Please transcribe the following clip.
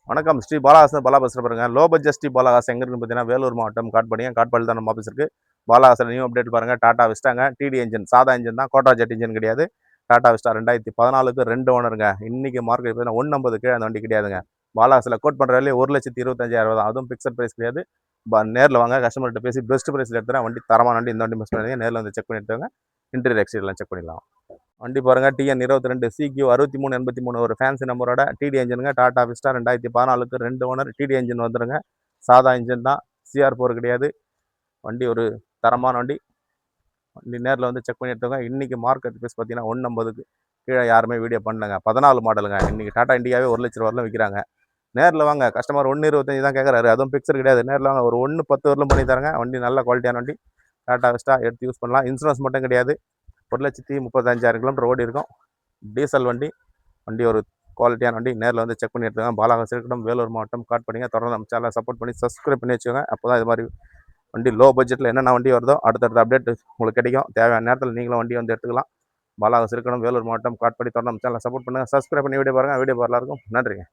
வணக்கம். ஸ்ரீ பாலஹாசன் பாலா பேசுகிறேன் பாருங்க. லோ பட்ஜெட் ஸ்ரீ பாலஹாசன் எங்கே இருக்குன்னு பார்த்தீங்கன்னா, வேலூர் மாவட்டம் காட்பாடிங்க. காட்பாடியில் தான் நம்ம ஆஃபீஸ் இருக்குது. பாலஹாசன் நியூ அப்டேட் பாருங்கள். டாடா விஸ்டாங்க. டிடி என்ஜின், சாதா என்ஜின் தான், கோட்டா ஜெட் இன்ஜின் கிடையாது. டாடா விஸ்டா 2014க்கு 2 ஓனருங்க. இன்னைக்கு மார்க்கெட் பார்த்தீங்கன்னா 150 கீழே அந்த வண்டி கிடையாதுங்க. பாலஹாசில் கோட் பண்ணுற விலையே 1,25,000 தான். அதுவும் ஃபிக்ஸட் ப்ரைஸ் கிடையாது. நேரில் வாங்க, கஸ்டமர்கிட்ட பேசி பெஸ்ட் ப்ரைஸில் எடுத்துகிறேன். வண்டி தரமான வண்டி. இந்த வண்டி மிஸ் பண்ணுறீங்க, நேரில் வந்து செக் பண்ணி எடுத்துங்க. இன்டீரியர் எக்ஸ்டீரியர்லாம் செக் பண்ணிடலாம். வண்டி பாருங்க, டிஎன் 22 CQ 6383 ஒரு ஃபேன்சி நம்பரோட டிடி என்ஜினுங்க. டாடா விஸ்டா 2014க்கு 2 ஓனர். டிடி என்ஜின் வந்துருங்க. சாதா இன்ஜின் தான், CR4 கிடையாது. வண்டி ஒரு தரமான வண்டி. வண்டி நேரில் வந்து செக் பண்ணி எடுத்துங்க. இன்னைக்கு மார்க்கெட் ப்ரைஸ் பார்த்தீங்கன்னா 150க்கு கீழே யாருமே வீடியோ பண்ணலங்க. 14 மாடலுங்க. இன்னைக்கு டாடா இண்டியாவே 1 லட்ச ரூபாய் விற்கிறாங்க. நேரில் வாங்க, கஸ்டமர் 125 தான் கேட்குறாரு. அதுவும் பிக்சர் கிடையாது. நேரில் வாங்க, ஒரு 110 வரலும் பண்ணி தரங்க. வண்டி நல்ல குவாலிட்டியான வண்டி. டாடா விஸ்டா எடுத்து யூஸ் பண்ணலாம். இன்சூரன்ஸ் மட்டும் கிடையாது. 1,35,000 கிலோமீட்டர் ஓடி இருக்கும். டீசல் வண்டி. வண்டி ஒரு குவாலிட்டியான வண்டி. நேரில் வந்து செக் பண்ணி எடுத்துங்க. பாலஹாசன் இருக்கட்டும், வேலூர் மாவட்டம் காட்பாடிங்க. தொடர்ந்து நம்ம சேனலை சப்போர்ட் பண்ணி சப்ஸ்கிரைப் பண்ணி வச்சுக்கோங்க. அப்போ தான் இது மாதிரி வண்டி லோ பட்ஜெட்டில் என்னென்ன வண்டி வருதோ அடுத்தடுத்த அப்டேட் உங்களுக்கு கிடைக்கும். தேவையான நேரத்தில் நீங்களும் வண்டி வந்து எடுத்துக்கலாம். பாலஹாசன் இருக்கணும், வேலூர் மாவட்டம் காட்பாடி. தொடர்ந்து நம்ம சேனலை சப்போர்ட் பண்ணுங்கள். சப்ஸ்கிரைப் பண்ணி வீடியோ பாருங்கள். வீடியோ எல்லாருக்கும் நன்றிங்க.